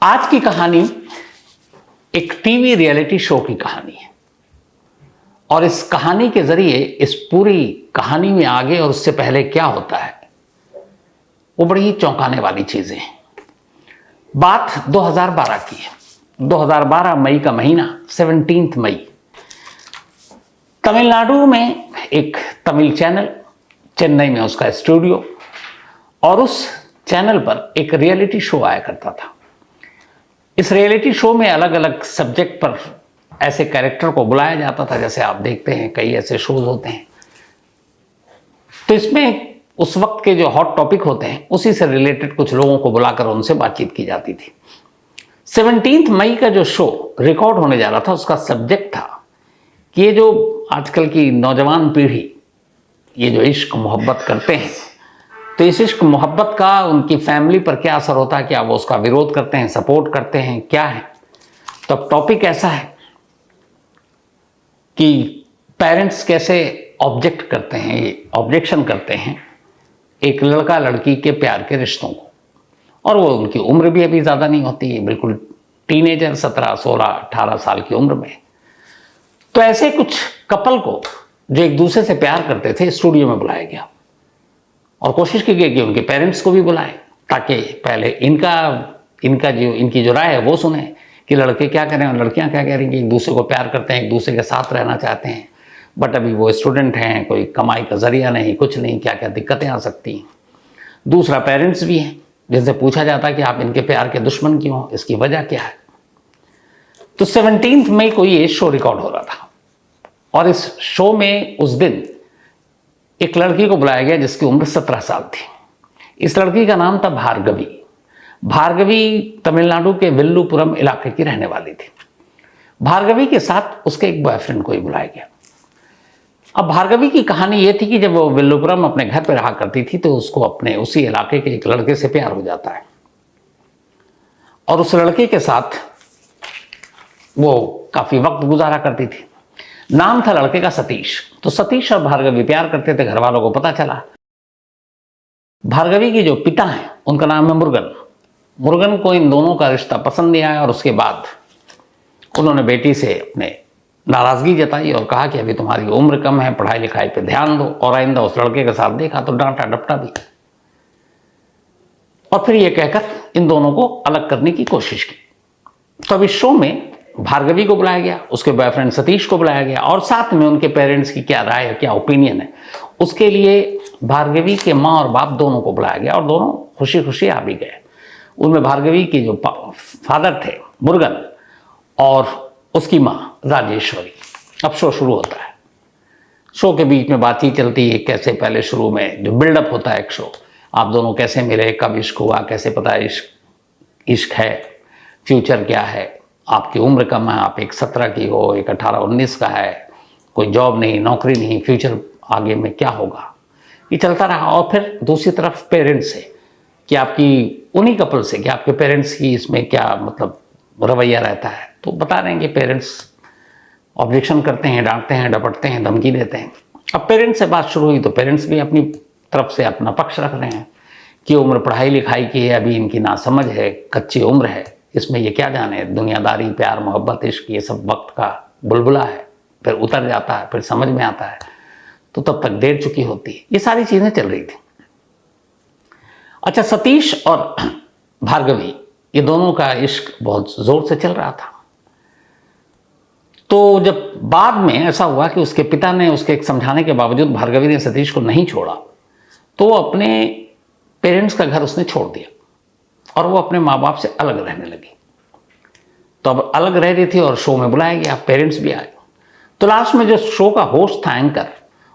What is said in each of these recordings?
आज की कहानी एक टीवी रियलिटी शो की कहानी है और इस कहानी के जरिए इस पूरी कहानी में आगे और उससे पहले क्या होता है वो बड़ी ही चौंकाने वाली चीजें हैं। बात 2012 की है। 2012 मई का महीना, 17 मई। तमिलनाडु में एक तमिल चैनल, चेन्नई में उसका स्टूडियो, और उस चैनल पर एक रियलिटी शो आया करता था। इस रियलिटी शो में अलग अलग सब्जेक्ट पर ऐसे कैरेक्टर को बुलाया जाता था, जैसे आप देखते हैं कई ऐसे शोज होते हैं। तो इसमें उस वक्त के जो हॉट टॉपिक होते हैं उसी से रिलेटेड कुछ लोगों को बुलाकर उनसे बातचीत की जाती थी। 17 मई का जो शो रिकॉर्ड होने जा रहा था उसका सब्जेक्ट था कि ये जो आजकल की नौजवान पीढ़ी ये जो इश्क मोहब्बत करते हैं, तो इस इश्क मोहब्बत का उनकी फैमिली पर क्या असर होता है, क्या वो उसका विरोध करते हैं, सपोर्ट करते हैं, क्या है। तो अब टॉपिक ऐसा है कि पेरेंट्स कैसे ऑब्जेक्ट करते हैं, ऑब्जेक्शन करते हैं एक लड़का लड़की के प्यार के रिश्तों को। और वो उनकी उम्र भी अभी ज़्यादा नहीं होती है, बिल्कुल टीनेजर, 17, 16, 18 साल की उम्र में। तो ऐसे कुछ कपल को जो एक दूसरे से प्यार करते थे स्टूडियो में बुलाया गया और कोशिश की गई कि उनके पेरेंट्स को भी बुलाएं, ताकि पहले इनकी जो राय है वो सुने कि लड़के क्या करें और लड़कियां क्या कह रही हैं कि एक दूसरे को प्यार करते हैं, एक दूसरे के साथ रहना चाहते हैं, बट अभी वो स्टूडेंट हैं, कोई कमाई का जरिया नहीं, कुछ नहीं, क्या क्या दिक्कतें आ सकती हैं। दूसरा पेरेंट्स भी हैं जिनसे पूछा जाता है कि आप इनके प्यार के दुश्मन क्यों हो, इसकी वजह क्या है। तो 17 मई को ये शो रिकॉर्ड हो रहा था और इस शो में उस दिन एक लड़की को बुलाया गया जिसकी उम्र 17 साल थी। इस लड़की का नाम था भार्गवी। भार्गवी तमिलनाडु के विल्लुपुरम इलाके की रहने वाली थी। भार्गवी के साथ उसके एक बॉयफ्रेंड को ही बुलाया गया। अब भार्गवी की कहानी यह थी कि जब वो विल्लुपुरम अपने घर पर रहा करती थी तो उसको अपने उसी इलाके के एक लड़के से प्यार हो जाता है और उस लड़के के साथ वो काफी वक्त गुजारा करती थी। नाम था लड़के का सतीश। तो सतीश और भार्गवी प्यार करते थे। घर वालों को पता चला। भार्गवी के जो पिता हैं उनका नाम है मुरुगन। मुरुगन को इन दोनों का रिश्ता पसंद नहीं आया और उसके बाद उन्होंने बेटी से अपने नाराजगी जताई और कहा कि अभी तुम्हारी उम्र कम है, पढ़ाई लिखाई पे ध्यान दो। और आइंदा उस लड़के के साथ देखा तो डांटा डपटा भी और फिर यह कहकर इन दोनों को अलग करने की कोशिश की। तो अब इस शो में भार्गवी को बुलाया गया, उसके बॉयफ्रेंड सतीश को बुलाया गया और साथ में उनके पेरेंट्स की क्या राय है, क्या ओपिनियन है, उसके लिए भार्गवी के माँ और बाप दोनों को बुलाया गया और दोनों खुशी खुशी आ भी गए। उनमें भार्गवी के जो फादर थे मुरुगन और उसकी माँ राजेश्वरी। अब शो शुरू होता है। शो के बीच में बातचीत चलती है, कैसे पहले शुरू में जो बिल्डअप होता है एक शो, आप दोनों कैसे मिले, कब इश्क हुआ, कैसे पता इश्क है, फ्यूचर क्या है, आपकी उम्र कम है, आप एक 17 की हो, एक 18-19 का है, कोई जॉब नहीं, नौकरी नहीं, फ्यूचर आगे में क्या होगा, ये चलता रहा। और फिर दूसरी तरफ पेरेंट्स से कि आपकी उन्हीं कपल से कि आपके पेरेंट्स की इसमें क्या मतलब रवैया रहता है। तो बता रहे हैं कि पेरेंट्स ऑब्जेक्शन करते हैं, डांटते हैं, डपटते हैं, धमकी देते हैं। अब पेरेंट्स से बात शुरू हुई तो पेरेंट्स भी अपनी तरफ से अपना पक्ष रख रहे हैं कि उम्र पढ़ाई लिखाई की है, अभी इनकी नासमझ है, कच्ची उम्र है, इसमें ये क्या जाने, दुनियादारी, प्यार, मोहब्बत, इश्क ये सब वक्त का बुलबुला है, फिर उतर जाता है, फिर समझ में आता है, तो तब तक देर चुकी होती है। ये सारी चीजें चल रही थी। अच्छा, सतीश और भार्गवी ये दोनों का इश्क बहुत जोर से चल रहा था। तो जब बाद में ऐसा हुआ कि उसके पिता ने उसके एक समझाने के बावजूद भार्गवी ने सतीश को नहीं छोड़ा, तो वो अपने पेरेंट्स का घर उसने छोड़ दिया और वो अपने माँ बाप से अलग रहने लगी। तो अब अलग रह रही थी और शो में बुलाया गया, पेरेंट्स भी आए। तो लास्ट में जो शो का होस्ट था, एंकर,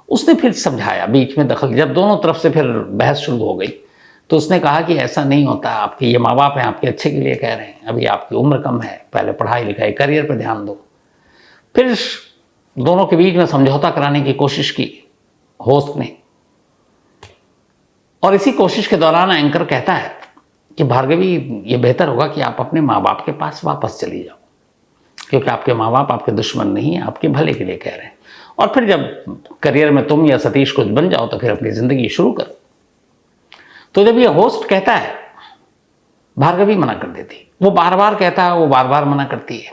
उसने फिर समझाया, बीच में दखल, जब दोनों तरफ से फिर बहस शुरू हो गई तो उसने कहा कि ऐसा नहीं होता, आपके ये माँ बाप हैं, आपके अच्छे के लिए कह रहे हैं, अभी आपकी उम्र कम है, पहले पढ़ाई लिखाई, करियर पर ध्यान दो। फिर दोनों के बीच में समझौता कराने की कोशिश की होस्ट ने और इसी कोशिश के दौरान एंकर कहता है कि भार्गवी ये बेहतर होगा कि आप अपने माँ बाप के पास वापस चली जाओ, क्योंकि आपके माँ बाप आपके दुश्मन नहीं, आपके भले के लिए कह रहे हैं, और फिर जब करियर में तुम या सतीश कुछ बन जाओ तो फिर अपनी जिंदगी शुरू करो। तो जब ये होस्ट कहता है भार्गवी मना कर देती, वो बार बार कहता है, वो बार बार मना करती है।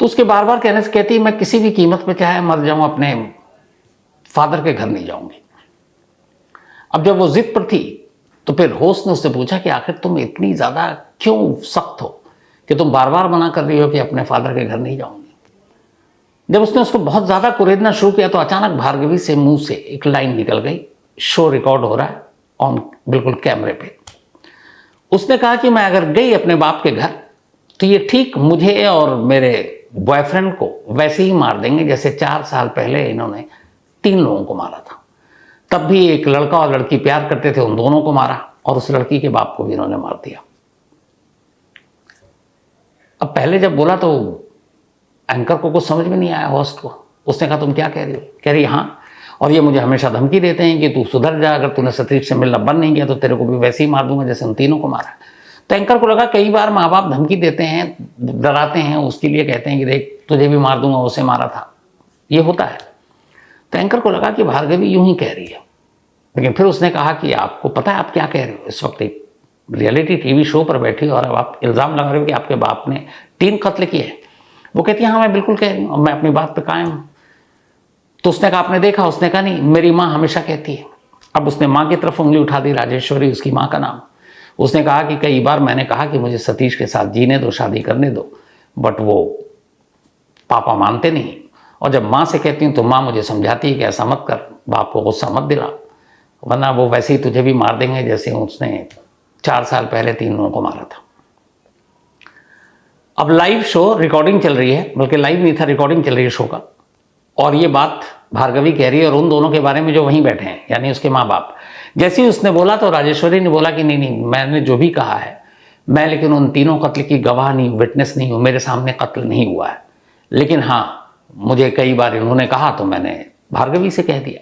तो उसके बार बार कहने से कहती है मैं किसी भी कीमत पे चाहे मर जाऊं, अपने फादर के घर नहीं जाऊंगी। अब जब वो जिद पर थी तो फिर होस्ट ने उससे पूछा कि आखिर तुम इतनी ज्यादा क्यों सख्त हो कि तुम बार बार मना कर रही हो कि अपने फादर के घर नहीं जाऊंगी। जब उसने उसको बहुत ज्यादा कुरेदना शुरू किया तो अचानक भार्गवी से मुंह से एक लाइन निकल गई, शो रिकॉर्ड हो रहा है ऑन, बिल्कुल कैमरे पे। उसने कहा कि मैं अगर गई अपने बाप के घर तो ये ठीक मुझे और मेरे बॉयफ्रेंड को वैसे ही मार देंगे जैसे 4 साल पहले इन्होंने 3 लोगों को मारा था। तब भी एक लड़का और लड़की प्यार करते थे, उन दोनों को मारा और उस लड़की के बाप को भी इन्होंने मार दिया। अब पहले जब बोला तो एंकर को कुछ समझ में नहीं आया, होस्ट को। उसने कहा तुम क्या कह रही हो? कह रही हाँ, और ये मुझे हमेशा धमकी देते हैं कि तू सुधर जा, अगर तूने सतीश से मिलना बंद नहीं किया तो तेरे को भी वैसे ही मार दूंगा जैसे उन तीनों को मारा। तो एंकर को लगा कई बार माँ बाप धमकी देते हैं, डराते हैं, उसके लिए कहते हैं कि देख तुझे भी मार दूंगा, उसे मारा था, ये होता है। तो एंकर को लगा कि भार्गवी यूं ही कह रही है, लेकिन फिर उसने कहा कि आपको पता है आप क्या कह रहे हो? इस वक्त एक रियलिटी टीवी शो पर बैठी हो और अब आप इल्ज़ाम लगा रहे हो कि आपके बाप ने 3 कत्ल किए। वो कहती है हाँ मैं बिल्कुल कह रही हूँ, मैं अपनी बात पर कायम हूँ। तो उसने कहा आपने देखा? उसने कहा नहीं, मेरी माँ हमेशा कहती है। अब उसने माँ की तरफ उंगली उठा दी, राजेश्वरी उसकी माँ का नाम। उसने कहा कि कई बार मैंने कहा कि मुझे सतीश के साथ जीने दो, शादी करने दो, बट वो पापा मानते नहीं। और जब माँ से कहती हूँ तो माँ मुझे समझाती है कि ऐसा मत कर, बाप को गुस्सा मत दिला, वरना वो वैसे ही तुझे भी मार देंगे जैसे उसने 4 साल पहले 3 लोगों को मारा था। अब लाइव शो रिकॉर्डिंग चल रही है, बल्कि लाइव नहीं था, रिकॉर्डिंग चल रही है शो का, और ये बात भार्गवी कह रही है और उन दोनों के बारे में जो वहीं बैठे हैं, यानी उसके माँ बाप। जैसे ही उसने बोला तो राजेश्वरी ने बोला कि नहीं नहीं, मैंने जो भी कहा है मैं, लेकिन उन 3 कत्ल की गवाह नहीं, विटनेस नहीं हूँ, मेरे सामने कत्ल नहीं हुआ है, लेकिन हाँ मुझे कई बार इन्होंने कहा तो मैंने भार्गवी से कह दिया।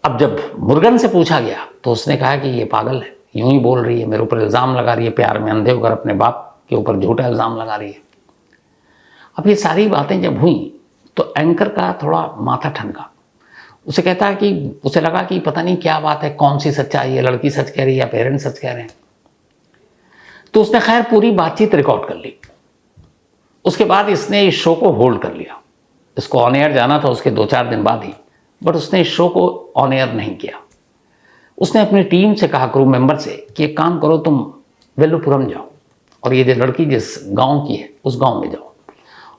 अब जब मुर्गन से पूछा गया तो उसने कहा कि ये पागल है, यूं ही बोल रही है, मेरे ऊपर इल्ज़ाम लगा रही है, प्यार में अंधे होकर अपने बाप के ऊपर झूठा इल्ज़ाम लगा रही है। अब ये सारी बातें जब हुई तो एंकर का थोड़ा माथा ठनका। उसे कहता है कि उसे लगा कि पता नहीं क्या बात है, कौन सी सच्चाई है, लड़की सच कह रही है या पेरेंट्स सच कह रहे हैं। तो उसने खैर पूरी बातचीत रिकॉर्ड कर ली। उसके बाद इसने इस शो को होल्ड कर लिया। इसको ऑन एयर जाना था उसके 2-4 दिन बाद ही, बट उसने इस शो को ऑन एयर नहीं किया। उसने अपनी टीम से कहा, क्रू मेंबर से, कि एक काम करो, तुम वेलुपुरम जाओ और ये जो लड़की जिस गांव की है उस गांव में जाओ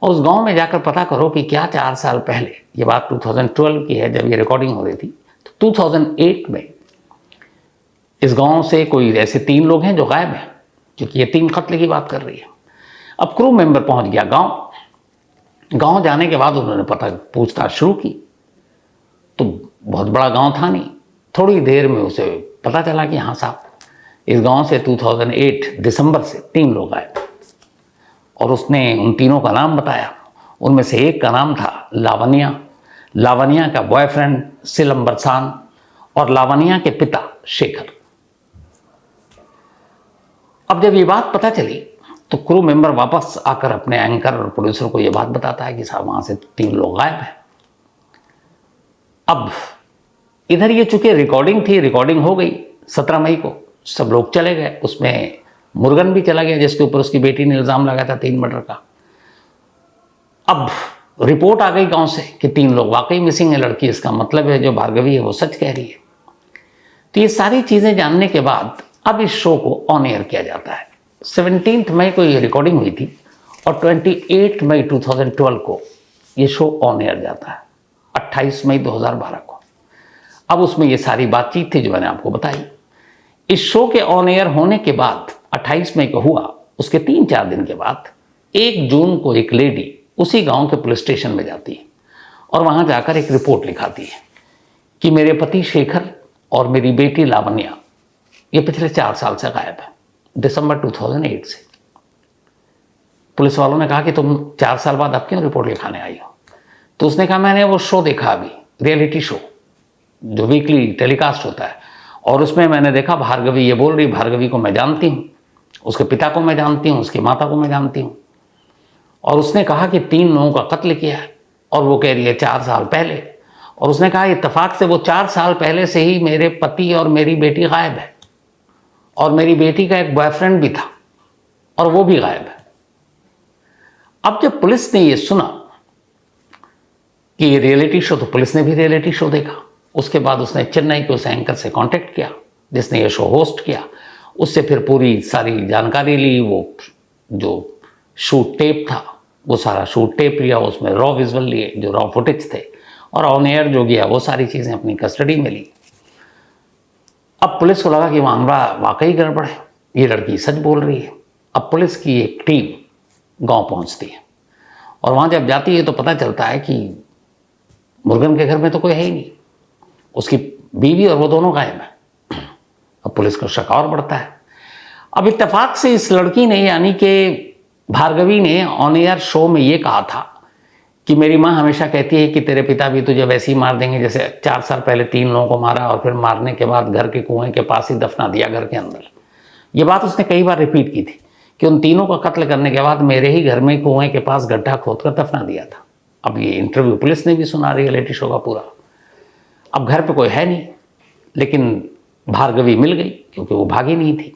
और उस गांव में जाकर पता करो कि क्या 4 साल पहले, ये बात 2012 की है जब ये रिकॉर्डिंग हो रही थी, तो 2008 में इस गांव से कोई ऐसे 3 लोग हैं जो गायब हैं, क्योंकि ये 3 कत्ल की बात कर रही है। अब क्रू मेंबर पहुंच गया गांव जाने के बाद उन्होंने पूछताछ शुरू की तो बहुत बड़ा गांव था नहीं। थोड़ी देर में उसे पता चला कि हाँ साहब, इस गांव से 2008 दिसंबर से 3 लोग आए और उसने उन तीनों का नाम बताया। उनमें से एक का नाम था लावनिया का बॉयफ्रेंड सिलंबरसान और लावनिया के पिता शेखर। अब जब ये बात पता चली तो क्रू मेंबर वापस आकर अपने एंकर और प्रोड्यूसर को ये बात बताता है कि साहब वहां से 3 लोग गायब हैं। अब इधर ये चूंकि रिकॉर्डिंग थी, रिकॉर्डिंग हो गई 17 मई को, सब लोग चले गए, उसमें मुर्गन भी चला गया जिसके ऊपर उसकी बेटी ने इल्जाम लगाया था 3 मर्डर का। अब रिपोर्ट आ गई गांव से कि 3 लोग वाकई मिसिंग है, लड़की, इसका मतलब है जो भार्गवी है वो सच कह रही है। तो ये सारी चीजें जानने के बाद अब इस शो को ऑन एयर किया जाता है। 17 मई को ये रिकॉर्डिंग हुई थी और 28 मई 2012 को ये शो ऑन एयर जाता है, 28 मई 2012 को। अब उसमें ये सारी बातचीत थी जो मैंने आपको बताई। इस शो के ऑन एयर होने के बाद 28 मई को हुआ, उसके 3-4 दिन के बाद 1 जून को एक लेडी उसी गांव के पुलिस स्टेशन में जाती है और वहां जाकर एक रिपोर्ट लिखाती है कि मेरे पति शेखर और मेरी बेटी लावण्या ये पिछले 4 साल से गायब है, दिसंबर 2008 से। पुलिस वालों ने कहा कि तुम 4 साल बाद अब क्यों रिपोर्ट लिखाने आई हो? तो उसने कहा मैंने वो शो देखा, अभी रियलिटी शो जो वीकली टेलीकास्ट होता है, और उसमें मैंने देखा भार्गवी ये बोल रही, भार्गवी को मैं जानती हूँ, उसके पिता को मैं जानती हूँ, उसकी माता को मैं जानती हूँ, और उसने कहा कि 3 लोगों का कत्ल किया है और वो कह रही है 4 साल पहले। और उसने कहा इत्तेफाक से वो 4 साल पहले से ही मेरे पति और मेरी बेटी गायब है और मेरी बेटी का एक बॉयफ्रेंड भी था और वो भी गायब है। अब जब पुलिस ने ये सुना कि ये रियलिटी शो, तो पुलिस ने भी रियलिटी शो देखा। उसके बाद उसने चेन्नई के उस एंकर से कांटेक्ट किया जिसने ये शो होस्ट किया, उससे फिर पूरी सारी जानकारी ली। वो जो शूट टेप था वो सारा शूट टेप लिया, उसमें रॉ विजुअल लिए जो रॉ फुटेज थे, और ऑन एयर जो गया वो सारी चीज़ें अपनी कस्टडी में ली। अब पुलिस को लगा कि मामला वाकई गड़बड़ है, ये लड़की सच बोल रही है। अब पुलिस की एक टीम गांव पहुंचती है और वहां जब जाती है तो पता चलता है कि मुर्गन के घर में तो कोई है ही नहीं, उसकी बीवी और वो दोनों गायब हैं। अब पुलिस को शक और बढ़ता है। अब इत्तेफाक से इस लड़की ने, यानी कि भार्गवी ने, ऑन एयर शो में ये कहा था कि मेरी माँ हमेशा कहती है कि तेरे पिता भी तुझे वैसे ही मार देंगे जैसे 4 साल पहले 3 लोगों को मारा और फिर मारने के बाद घर के कुएं के पास ही दफना दिया, घर के अंदर। ये बात उसने कई बार रिपीट की थी कि उन तीनों का कत्ल करने के बाद मेरे ही घर में कुएं के पास गड्ढा खोदकर दफना दिया था। अब ये इंटरव्यू पुलिस ने भी सुना, रियलिटी शो का पूरा। अब घर पे कोई है नहीं, लेकिन भार्गवी मिल गई क्योंकि वो भागी नहीं थी।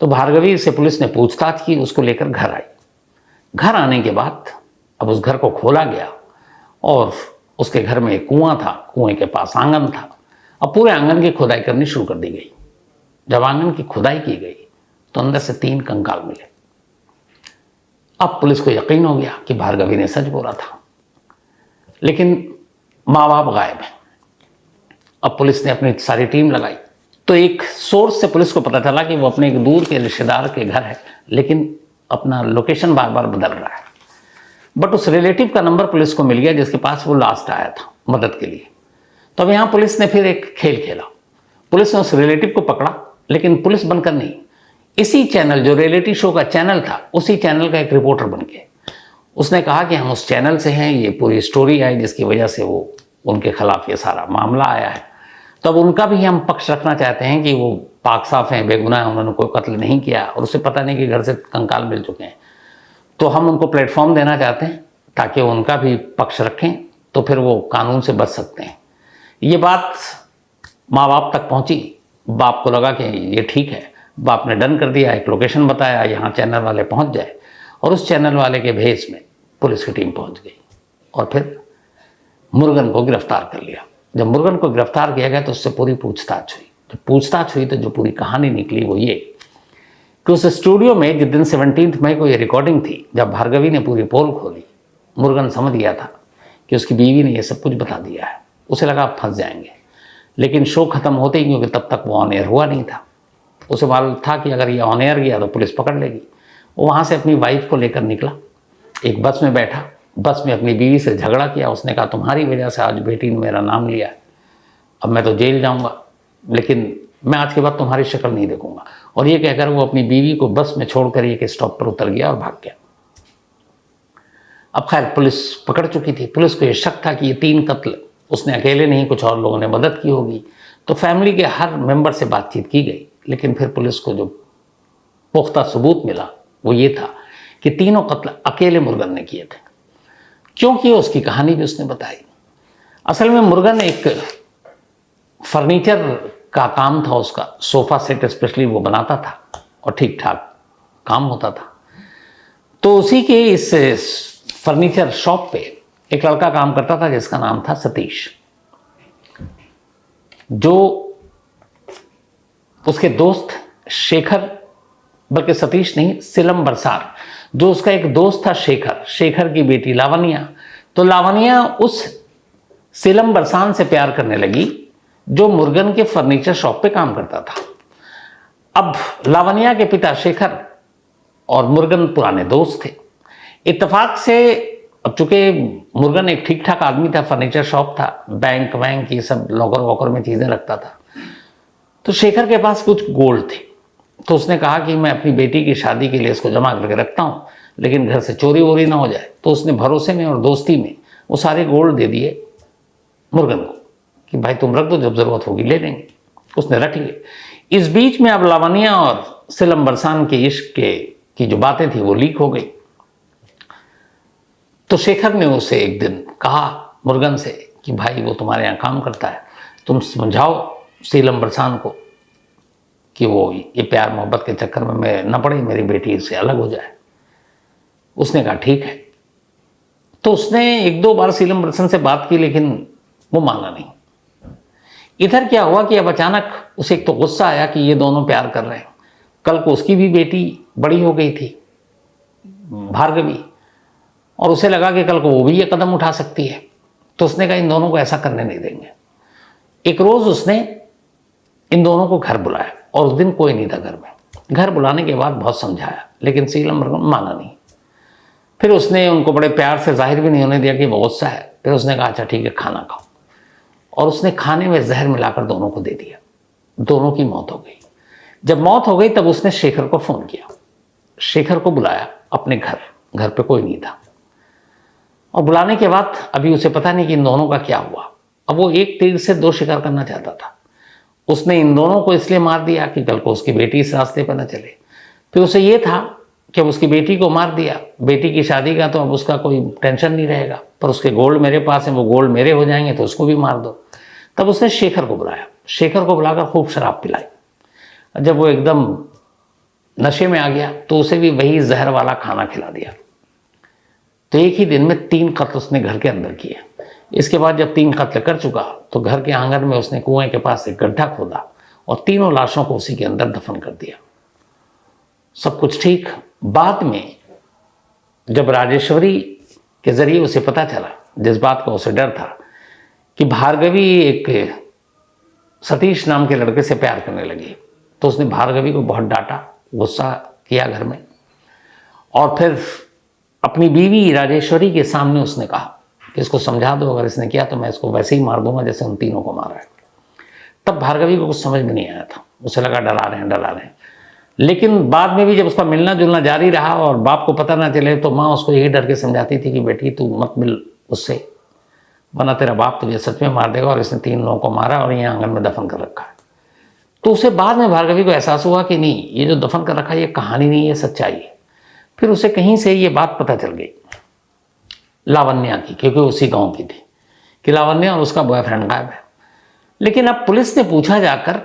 तो भार्गवी से पुलिस ने पूछताछ की, उसको लेकर घर आई। घर आने के बाद अब उस घर को खोला गया और उसके घर में एक कुआं था, कुएं के पास आंगन था। अब पूरे आंगन की खुदाई करनी शुरू कर दी गई। जब आंगन की खुदाई की गई तो अंदर से 3 कंकाल मिले। अब पुलिस को यकीन हो गया कि भार्गवी ने सच बोला था, लेकिन माँ बाप गायब हैं। अब पुलिस ने अपनी सारी टीम लगाई तो एक सोर्स से पुलिस को पता चला कि वो अपने एक दूर के रिश्तेदार के घर है, लेकिन अपना लोकेशन बार बार बदल रहा है। बट उस रिलेटिव का नंबर पुलिस को मिल गया जिसके पास वो लास्ट आया था मदद के लिए। तो अब यहाँ पुलिस ने फिर एक खेल खेला। पुलिस ने उस रिलेटिव को पकड़ा, लेकिन पुलिस बनकर नहीं, इसी चैनल, जो रियलिटी शो का चैनल था, उसी चैनल का एक रिपोर्टर बन के उसने कहा कि हम उस चैनल से हैं, ये पूरी स्टोरी आई जिसकी वजह से वो उनके खिलाफ ये सारा मामला आया है। तो अब उनका भी हम पक्ष रखना चाहते हैं कि वो पाक साफ हैं, बेगुनाह हैं, उन्होंने कोई कत्ल नहीं किया और उसे पता नहीं कि घर से कंकाल मिल चुके हैं। तो हम उनको प्लेटफॉर्म देना चाहते हैं ताकि वो उनका भी पक्ष रखें, तो फिर वो कानून से बच सकते हैं। ये बात माँ बाप तक पहुँची। बाप को लगा कि ये ठीक है। बाप ने डन कर दिया, एक लोकेशन बताया, यहाँ चैनल वाले पहुँच जाए, और उस चैनल वाले के भेस में पुलिस की टीम पहुँच गई और फिर मुर्गन को गिरफ्तार कर लिया। जब मुर्गन को गिरफ्तार किया गया तो उससे पूरी पूछताछ हुई। जब पूछताछ हुई तो जो पूरी कहानी निकली वो ये कि उस स्टूडियो में जिस दिन 17 मई को ये रिकॉर्डिंग थी, जब भार्गवी ने पूरी पोल खोली, मुर्गन समझ गया था कि उसकी बीवी ने ये सब कुछ बता दिया है। उसे लगा आप फंस जाएंगे, लेकिन शो खत्म होते ही, क्योंकि तब तक वो ऑन एयर हुआ नहीं था, उसे मालूम था कि अगर ये ऑन एयर गया तो पुलिस पकड़ लेगी। वो वहाँ से अपनी वाइफ को लेकर निकला, एक बस में बैठा, बस में अपनी बीवी से झगड़ा किया। उसने कहा तुम्हारी वजह से आज बेटी ने मेरा नाम लिया, अब मैं तो जेल जाऊँगा, लेकिन मैं आज के बाद तुम्हारी शक्ल नहीं देखूंगा। और ये कहकर वो अपनी बीवी को बस में छोड़कर एक स्टॉप पर उतर गया और भाग गया। अब खैर पुलिस पकड़ चुकी थी। पुलिस को ये शक था कि ये 3 कत्ल उसने अकेले नहीं, कुछ और लोगों ने मदद की होगी। तो फैमिली के हर मेंबर से बातचीत की गई, लेकिन फिर पुलिस को जो पुख्ता सबूत मिला वो ये था कि 3 कत्ल अकेले मुर्गन ने किए थे। क्यों किए उसकी कहानी भी उसने बताई। असल में मुर्गन एक फर्नीचर का काम था उसका, सोफा सेट स्पेशली वो बनाता था और ठीक ठाक काम होता था। तो उसी के इस फर्नीचर शॉप पे एक लड़का काम करता था जिसका नाम था सतीश, जो उसके दोस्त शेखर, बल्कि सतीश नहीं, सिलम बरसार, जो उसका एक दोस्त था शेखर, शेखर की बेटी लावनिया। तो लावनिया उस सिलम बरसान से प्यार करने लगी जो मुर्गन के फर्नीचर शॉप पे काम करता था। अब लावनिया के पिता शेखर और मुर्गन पुराने दोस्त थे। इत्तेफाक से अब चूंकि मुर्गन एक ठीक ठाक आदमी था, फर्नीचर शॉप था, बैंक वैंक ये सब लॉकर वॉकर में चीज़ें रखता था, तो शेखर के पास कुछ गोल्ड थे। तो उसने कहा कि मैं अपनी बेटी की शादी के लिए इसको जमा करके रखता हूँ, लेकिन घर से चोरी वोरी ना हो जाए। तो उसने भरोसे में और दोस्ती में वो सारे गोल्ड दे दिए मुर्गन को कि भाई तुम रख दो, जब ज़रूरत होगी ले लेंगे। उसने रख लिए। इस बीच में अब लावनिया और सिलम बरसान के इश्क की जो बातें थी वो लीक हो गई। तो शेखर ने उसे एक दिन कहा मुर्गन से कि भाई वो तुम्हारे यहाँ काम करता है, तुम समझाओ सीलम बरसान को कि वो ये प्यार मोहब्बत के चक्कर में मैं न पड़े, मेरी बेटी इससे अलग हो जाए। उसने कहा ठीक है। तो उसने 1-2 बार सीलम बरसन से बात की, लेकिन वो माना नहीं। इधर क्या हुआ कि अब अचानक उसे एक तो गुस्सा आया कि ये दोनों प्यार कर रहे हैं। कल को उसकी भी बेटी बड़ी हो गई थी, भार्गवी, और उसे लगा कि कल को वो भी ये कदम उठा सकती है। तो उसने कहा इन दोनों को ऐसा करने नहीं देंगे। एक रोज उसने इन दोनों को घर बुलाया और उस दिन कोई नहीं था घर में। घर बुलाने के बाद बहुत समझाया, लेकिन सीलम माना नहीं। फिर उसने उनको बड़े प्यार से जाहिर भी नहीं होने दिया कि वो गुस्सा है। फिर उसने कहा अच्छा ठीक है, खाना खाओ, और उसने खाने में जहर मिलाकर दोनों को दे दिया। दोनों की मौत हो गई। जब मौत हो गई तब उसने शेखर को फोन किया, शेखर को बुलाया अपने घर। घर पे कोई नहीं था, और बुलाने के बाद अभी उसे पता नहीं कि इन दोनों का क्या हुआ। अब वो एक तीर से 2 शिकार करना चाहता था। उसने इन दोनों को इसलिए मार दिया कि कल को उसकी बेटी इस रास्ते पर न चले। फिर उसे ये था कि अब उसकी बेटी को मार दिया, बेटी की शादी का तो अब उसका कोई टेंशन नहीं रहेगा, पर उसके गोल्ड मेरे पास है, वो गोल्ड मेरे हो जाएंगे, तो उसको भी मार दो। तब उसने शेखर को बुलाया, शेखर को बुलाकर खूब शराब पिलाई। जब वो एकदम नशे में आ गया तो उसे भी वही जहर वाला खाना खिला दिया। तो एक ही दिन में 3 कत्ल उसने घर के अंदर किए। इसके बाद जब 3 कत्ल कर चुका तो घर के आंगन में उसने कुएं के पास एक गड्ढा खोदा और तीनों लाशों को उसी के अंदर दफन कर दिया। सब कुछ ठीक। बाद में जब राजेश्वरी के जरिए उसे पता चला, जिस बात का उसे डर था कि भार्गवी एक सतीश नाम के लड़के से प्यार करने लगी, तो उसने भार्गवी को बहुत डांटा, गुस्सा किया घर में, और फिर अपनी बीवी राजेश्वरी के सामने उसने कहा कि इसको समझा दो, अगर इसने किया तो मैं इसको वैसे ही मार दूंगा जैसे उन तीनों को मारा है। तब भार्गवी को कुछ समझ में नहीं आया था, उसे लगा डरा रहे हैं। लेकिन बाद में भी जब उसका मिलना जुलना जारी रहा और बाप को पता ना चले, तो माँ उसको यही डर के समझाती थी कि बेटी तू मत मिल उससे, वरना तेरा बाप तुझे सच में मार देगा, और इसने 3 लोगों को मारा और यहाँ आंगन में दफन कर रखा है। तो उसे बाद में भार्गवी को एहसास हुआ कि नहीं, ये जो दफन कर रखा है ये कहानी नहीं है, सच्चाई है। फिर उसे कहीं से ये बात पता चल गई लावण्या की, क्योंकि उसी गांव की थी, कि लावण्या और उसका बॉयफ्रेंड गायब है। लेकिन अब पुलिस ने पूछा जाकर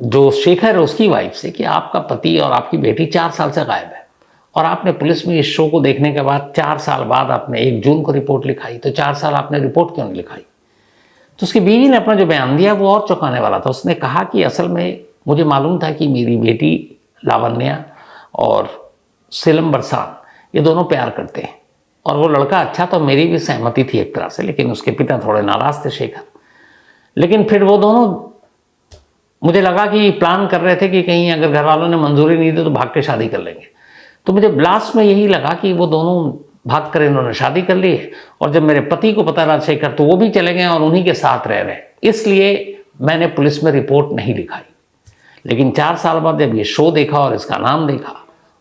जो शेखर है उसकी वाइफ से कि आपका पति और आपकी बेटी 4 साल से गायब है, और आपने पुलिस में इस शो को देखने के बाद 4 साल बाद आपने 1 जून को रिपोर्ट लिखाई, तो 4 साल आपने रिपोर्ट क्यों नहीं लिखाई? तो उसकी बीवी ने अपना जो बयान दिया वो और चौंकाने वाला था। उसने कहा कि असल में मुझे मालूम था कि मेरी बेटी लावण्या और सीलम बरसान ये दोनों प्यार करते हैं, और वो लड़का अच्छा, तो मेरी भी सहमति थी एक तरह से, लेकिन उसके पिता थोड़े नाराज थे शेखर। लेकिन फिर वो दोनों, मुझे लगा कि प्लान कर रहे थे कि कहीं अगर घर वालों ने मंजूरी नहीं दी तो भाग के शादी कर लेंगे। तो मुझे लास्ट में यही लगा कि वो दोनों भाग कर इन्होंने शादी कर ली है, और जब मेरे पति को पता रहा शेखर, तो वो भी चले गए और उन्हीं के साथ रह रहे। इसलिए मैंने पुलिस में रिपोर्ट नहीं लिखाई। लेकिन 4 साल बाद जब ये शो देखा और इसका नाम देखा,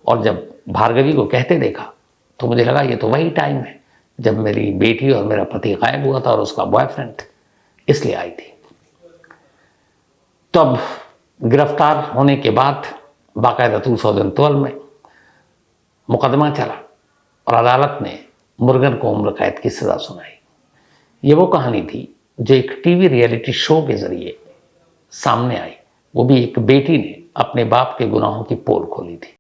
और जब भार्गवी को कहते देखा, तो मुझे लगा ये तो वही टाइम है जब मेरी बेटी और मेरा पति गायब हुआ था और उसका बॉयफ्रेंड, इसलिए आई थी। तब गिरफ्तार होने के बाद बाकायदा 2012 में मुकदमा चला और अदालत ने मुर्गन को उम्र कैद की सज़ा सुनाई। ये वो कहानी थी जो एक टीवी रियलिटी शो के जरिए सामने आई, वो भी एक बेटी ने अपने बाप के गुनाहों की पोल खोली थी।